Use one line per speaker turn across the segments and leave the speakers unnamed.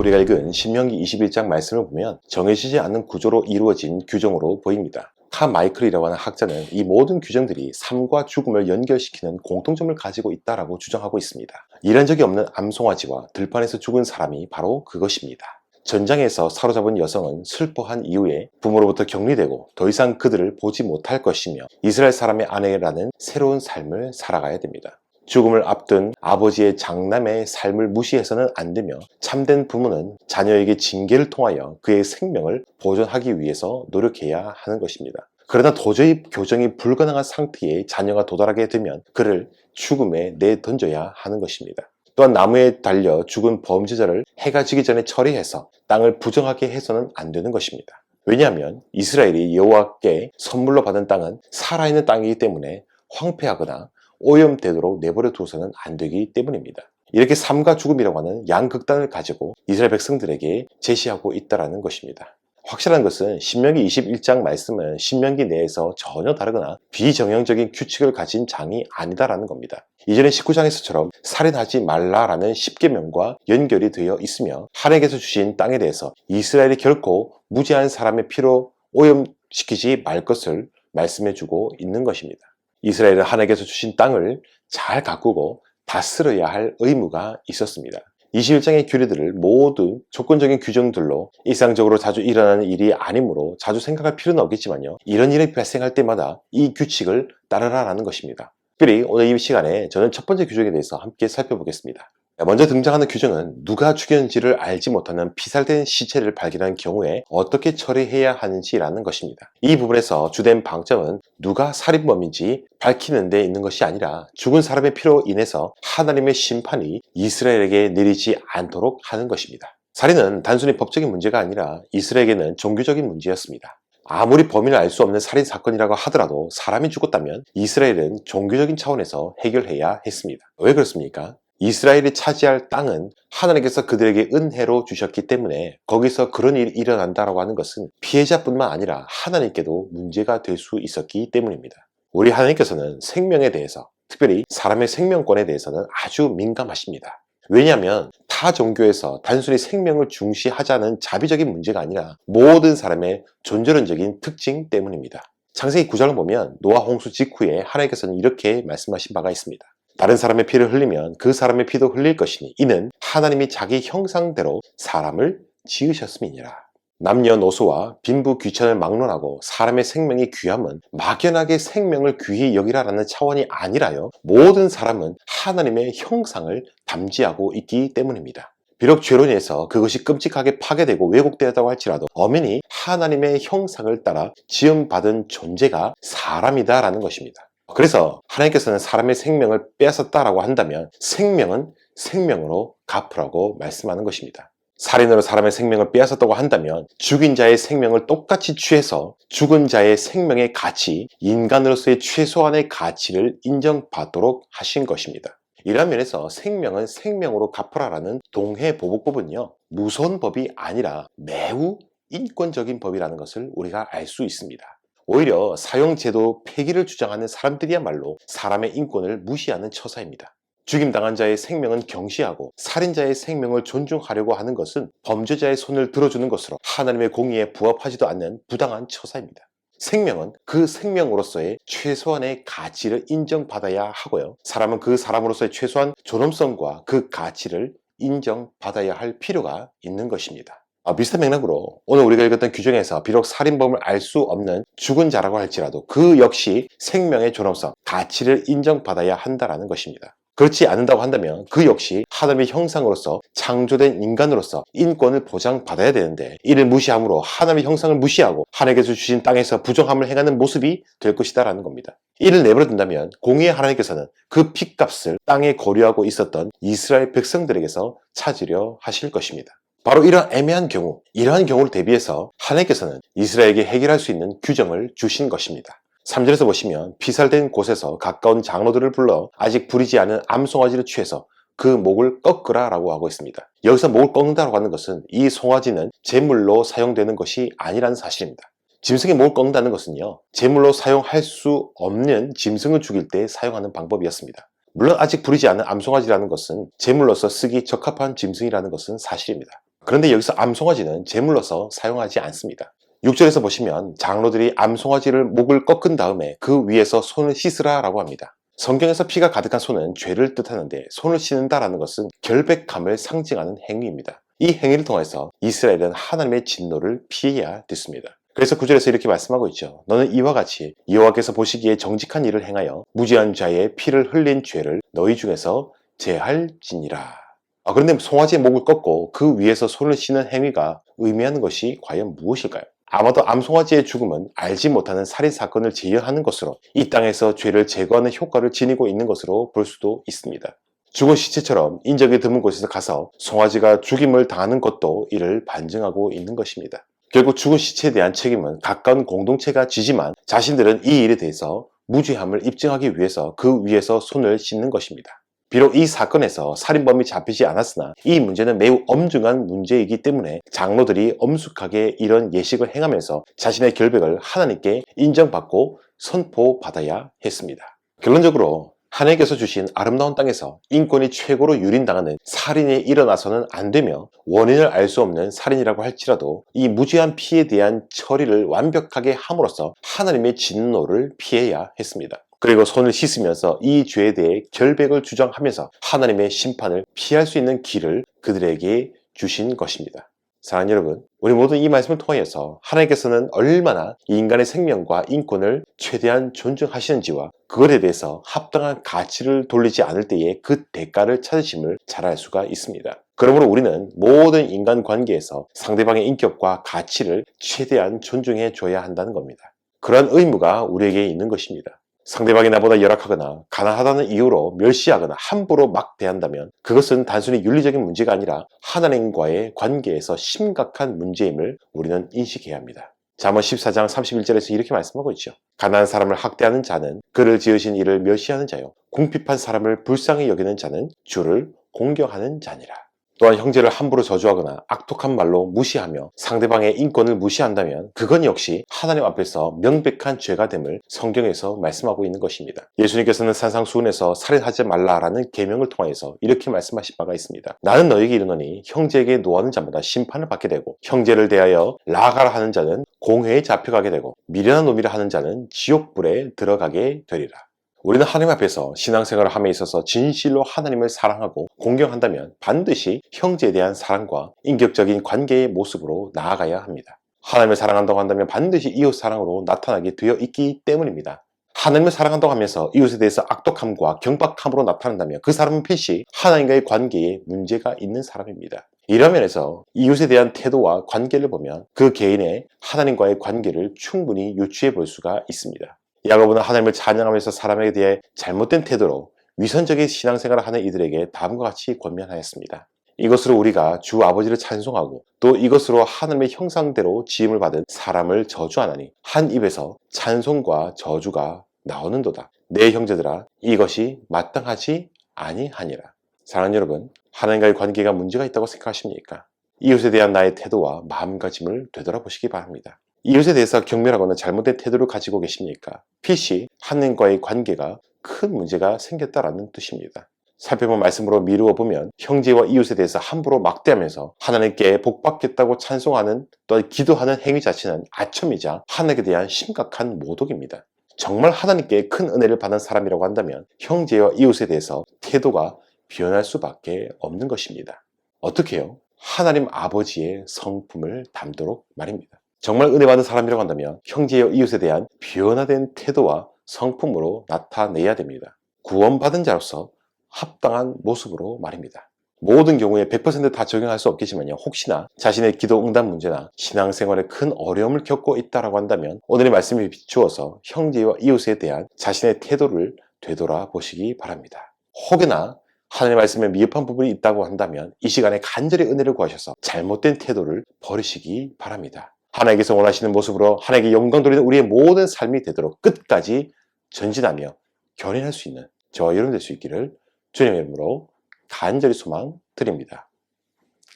우리가 읽은 신명기 21장 말씀을 보면 정해지지 않는 구조로 이루어진 규정으로 보입니다. 카마이클이라고 하는 학자는 이 모든 규정들이 삶과 죽음을 연결시키는 공통점을 가지고 있다고 주장하고 있습니다. 일한 적이 없는 암송아지와 들판에서 죽은 사람이 바로 그것입니다. 전장에서 사로잡은 여성은 슬퍼한 이후에 부모로부터 격리되고 더 이상 그들을 보지 못할 것이며 이스라엘 사람의 아내라는 새로운 삶을 살아가야 됩니다. 죽음을 앞둔 아버지의 장남의 삶을 무시해서는 안 되며 참된 부모는 자녀에게 징계를 통하여 그의 생명을 보존하기 위해서 노력해야 하는 것입니다. 그러나 도저히 교정이 불가능한 상태에 자녀가 도달하게 되면 그를 죽음에 내던져야 하는 것입니다. 또한 나무에 달려 죽은 범죄자를 해가 지기 전에 처리해서 땅을 부정하게 해서는 안 되는 것입니다. 왜냐하면 이스라엘이 여호와께 선물로 받은 땅은 살아있는 땅이기 때문에 황폐하거나 오염되도록 내버려 두어서는 안 되기 때문입니다. 이렇게 삶과 죽음이라고 하는 양극단을 가지고 이스라엘 백성들에게 제시하고 있다는 것입니다. 확실한 것은 신명기 21장 말씀은 신명기 내에서 전혀 다르거나 비정형적인 규칙을 가진 장이 아니다라는 겁니다. 이전에 19장에서처럼 살인하지 말라라는 10계명과 연결이 되어 있으며 하나님께서 주신 땅에 대해서 이스라엘이 결코 무지한 사람의 피로 오염시키지 말 것을 말씀해주고 있는 것입니다. 이스라엘은 하나님께서 주신 땅을 잘 가꾸고 다스려야 할 의무가 있었습니다. 21장의 규례들을 모두 조건적인 규정들로 일상적으로 자주 일어나는 일이 아니므로 자주 생각할 필요는 없겠지만요. 이런 일이 발생할 때마다 이 규칙을 따르라라는 것입니다. 특별히 오늘 이 시간에 저는 첫 번째 규정에 대해서 함께 살펴보겠습니다. 먼저 등장하는 규정은 누가 죽였는지를 알지 못하는 피살된 시체를 발견한 경우에 어떻게 처리해야 하는지라는 것입니다. 이 부분에서 주된 방점은 누가 살인범인지 밝히는 데 있는 것이 아니라 죽은 사람의 피로 인해서 하나님의 심판이 이스라엘에게 내리지 않도록 하는 것입니다. 살인은 단순히 법적인 문제가 아니라 이스라엘에게는 종교적인 문제였습니다. 아무리 범인을 알 수 없는 살인 사건이라고 하더라도 사람이 죽었다면 이스라엘은 종교적인 차원에서 해결해야 했습니다. 왜 그렇습니까? 이스라엘이 차지할 땅은 하나님께서 그들에게 은혜로 주셨기 때문에 거기서 그런 일이 일어난다고 하는 것은 피해자뿐만 아니라 하나님께도 문제가 될 수 있었기 때문입니다. 우리 하나님께서는 생명에 대해서, 특별히 사람의 생명권에 대해서는 아주 민감하십니다. 왜냐하면 타 종교에서 단순히 생명을 중시하자는 자비적인 문제가 아니라 모든 사람의 존재론적인 특징 때문입니다. 창세기 9장을 보면 노아 홍수 직후에 하나님께서는 이렇게 말씀하신 바가 있습니다. 다른 사람의 피를 흘리면 그 사람의 피도 흘릴 것이니 이는 하나님이 자기 형상대로 사람을 지으셨음이니라. 남녀노소와 빈부 귀천을 막론하고 사람의 생명이 귀함은 막연하게 생명을 귀히 여기라라는 차원이 아니라요. 모든 사람은 하나님의 형상을 담지하고 있기 때문입니다. 비록 죄로 인해서 그것이 끔찍하게 파괴되고 왜곡되었다고 할지라도 엄연히 하나님의 형상을 따라 지음받은 존재가 사람이다라는 것입니다. 그래서 하나님께서는 사람의 생명을 빼앗았다라고 한다면 생명은 생명으로 갚으라고 말씀하는 것입니다. 살인으로 사람의 생명을 빼앗았다고 한다면 죽인 자의 생명을 똑같이 취해서 죽은 자의 생명의 가치, 인간으로서의 최소한의 가치를 인정받도록 하신 것입니다. 이런 면에서 생명은 생명으로 갚으라라는 동해보복법은요, 무서운 법이 아니라 매우 인권적인 법이라는 것을 우리가 알 수 있습니다. 오히려 사형제도 폐기를 주장하는 사람들이야말로 사람의 인권을 무시하는 처사입니다. 죽임당한 자의 생명은 경시하고 살인자의 생명을 존중하려고 하는 것은 범죄자의 손을 들어주는 것으로 하나님의 공의에 부합하지도 않는 부당한 처사입니다. 생명은 그 생명으로서의 최소한의 가치를 인정받아야 하고요. 사람은 그 사람으로서의 최소한 존엄성과 그 가치를 인정받아야 할 필요가 있는 것입니다. 비슷한 맥락으로 오늘 우리가 읽었던 규정에서 비록 살인범을 알 수 없는 죽은 자라고 할지라도 그 역시 생명의 존엄성, 가치를 인정받아야 한다는 것입니다. 그렇지 않는다고 한다면 그 역시 하나님의 형상으로서 창조된 인간으로서 인권을 보장받아야 되는데 이를 무시함으로 하나님의 형상을 무시하고 하나님께서 주신 땅에서 부정함을 행하는 모습이 될 것이다 라는 겁니다. 이를 내버려 둔다면 공의의 하나님께서는 그 핏값을 땅에 거류하고 있었던 이스라엘 백성들에게서 찾으려 하실 것입니다. 바로 이러한 애매한 경우, 이러한 경우를 대비해서 하나님께서는 이스라엘에게 해결할 수 있는 규정을 주신 것입니다. 3절에서 보시면 피살된 곳에서 가까운 장로들을 불러 아직 부리지 않은 암송아지를 취해서 그 목을 꺾으라 라고 하고 있습니다. 여기서 목을 꺾는다고 하는 것은 이 송아지는 제물로 사용되는 것이 아니라는 사실입니다. 짐승의 목을 꺾는다는 것은요, 제물로 사용할 수 없는 짐승을 죽일 때 사용하는 방법이었습니다. 물론 아직 부리지 않은 암송아지라는 것은 제물로서 쓰기 적합한 짐승이라는 것은 사실입니다. 그런데 여기서 암송아지는 제물로서 사용하지 않습니다. 6절에서 보시면 장로들이 암송아지를 목을 꺾은 다음에 그 위에서 손을 씻으라 라고 합니다. 성경에서 피가 가득한 손은 죄를 뜻하는데 손을 씻는다라는 것은 결백함을 상징하는 행위입니다. 이 행위를 통해서 이스라엘은 하나님의 진노를 피해야 됐습니다. 그래서 9절에서 이렇게 말씀하고 있죠. 너는 이와 같이 여호와께서 보시기에 정직한 일을 행하여 무죄한 자의 피를 흘린 죄를 너희 중에서 제할지니라. 그런데 송아지의 목을 꺾고 그 위에서 손을 씻는 행위가 의미하는 것이 과연 무엇일까요? 아마도 암송아지의 죽음은 알지 못하는 살인사건을 제어하는 것으로 이 땅에서 죄를 제거하는 효과를 지니고 있는 것으로 볼 수도 있습니다. 죽은 시체처럼 인적이 드문 곳에서 가서 송아지가 죽임을 당하는 것도 이를 반증하고 있는 것입니다. 결국 죽은 시체에 대한 책임은 가까운 공동체가 지지만 자신들은 이 일에 대해서 무죄함을 입증하기 위해서 그 위에서 손을 씻는 것입니다. 비록 이 사건에서 살인범이 잡히지 않았으나 이 문제는 매우 엄중한 문제이기 때문에 장로들이 엄숙하게 이런 예식을 행하면서 자신의 결백을 하나님께 인정받고 선포받아야 했습니다. 결론적으로 하나님께서 주신 아름다운 땅에서 인권이 최고로 유린당하는 살인이 일어나서는 안 되며 원인을 알 수 없는 살인이라고 할지라도 이 무죄한 피해에 대한 처리를 완벽하게 함으로써 하나님의 진노를 피해야 했습니다. 그리고 손을 씻으면서 이 죄에 대해 결백을 주장하면서 하나님의 심판을 피할 수 있는 길을 그들에게 주신 것입니다. 사랑하는 여러분, 우리 모두 이 말씀을 통하여서 하나님께서는 얼마나 인간의 생명과 인권을 최대한 존중하시는지와 그것에 대해서 합당한 가치를 돌리지 않을 때에 그 대가를 찾으심을 잘 알 수가 있습니다. 그러므로 우리는 모든 인간 관계에서 상대방의 인격과 가치를 최대한 존중해 줘야 한다는 겁니다. 그러한 의무가 우리에게 있는 것입니다. 상대방이 나보다 열악하거나 가난하다는 이유로 멸시하거나 함부로 막 대한다면 그것은 단순히 윤리적인 문제가 아니라 하나님과의 관계에서 심각한 문제임을 우리는 인식해야 합니다. 잠언 14장 31절에서 이렇게 말씀하고 있죠. 가난한 사람을 학대하는 자는 그를 지으신 이를 멸시하는 자요 궁핍한 사람을 불쌍히 여기는 자는 주를 공경하는 자니라. 또한 형제를 함부로 저주하거나 악독한 말로 무시하며 상대방의 인권을 무시한다면 그건 역시 하나님 앞에서 명백한 죄가 됨을 성경에서 말씀하고 있는 것입니다. 예수님께서는 산상수훈에서 살인하지 말라라는 계명을 통하여서 이렇게 말씀하신 바가 있습니다. 나는 너에게 이르노니 형제에게 노하는 자마다 심판을 받게 되고 형제를 대하여 라가라 하는 자는 공회에 잡혀가게 되고 미련한 놈이라 하는 자는 지옥불에 들어가게 되리라. 우리는 하나님 앞에서 신앙생활을 함에 있어서 진실로 하나님을 사랑하고 공경한다면 반드시 형제에 대한 사랑과 인격적인 관계의 모습으로 나아가야 합니다. 하나님을 사랑한다고 한다면 반드시 이웃 사랑으로 나타나게 되어 있기 때문입니다. 하나님을 사랑한다고 하면서 이웃에 대해서 악독함과 경박함으로 나타난다면 그 사람은 필시 하나님과의 관계에 문제가 있는 사람입니다. 이런 면에서 이웃에 대한 태도와 관계를 보면 그 개인의 하나님과의 관계를 충분히 유추해 볼 수가 있습니다. 야고보는 하나님을 찬양하면서 사람에 대해 잘못된 태도로 위선적인 신앙생활을 하는 이들에게 다음과 같이 권면하였습니다. 이것으로 우리가 주 아버지를 찬송하고 또 이것으로 하나님의 형상대로 지음을 받은 사람을 저주하나니 한 입에서 찬송과 저주가 나오는도다. 내 형제들아 이것이 마땅하지 아니하니라. 사랑하는 여러분, 하나님과의 관계가 문제가 있다고 생각하십니까? 이웃에 대한 나의 태도와 마음가짐을 되돌아보시기 바랍니다. 이웃에 대해서 경멸하거나 잘못된 태도를 가지고 계십니까? 필시 하나님과의 관계가 큰 문제가 생겼다라는 뜻입니다. 살펴본 말씀으로 미루어 보면 형제와 이웃에 대해서 함부로 막대하면서 하나님께 복받겠다고 찬송하는 또한 기도하는 행위 자체는 아첨이자 하나님에 대한 심각한 모독입니다. 정말 하나님께 큰 은혜를 받는 사람이라고 한다면 형제와 이웃에 대해서 태도가 변할 수밖에 없는 것입니다. 어떻게 해요? 하나님 아버지의 성품을 담도록 말입니다. 정말 은혜 받은 사람이라고 한다면 형제와 이웃에 대한 변화된 태도와 성품으로 나타내야 됩니다. 구원받은 자로서 합당한 모습으로 말입니다. 모든 경우에 100% 다 적용할 수 없겠지만요. 혹시나 자신의 기도 응답 문제나 신앙생활에 큰 어려움을 겪고 있다고 한다면 오늘의 말씀에 비추어서 형제와 이웃에 대한 자신의 태도를 되돌아보시기 바랍니다. 혹여나 하나님의 말씀에 미흡한 부분이 있다고 한다면 이 시간에 간절히 은혜를 구하셔서 잘못된 태도를 버리시기 바랍니다. 하나님께서 원하시는 모습으로 하나님께 영광 돌리는 우리의 모든 삶이 되도록 끝까지 전진하며 견인할 수 있는 저와 여러분 될 수 있기를 주님의 이름으로 간절히 소망드립니다.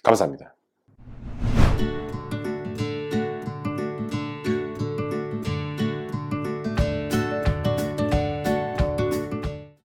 감사합니다.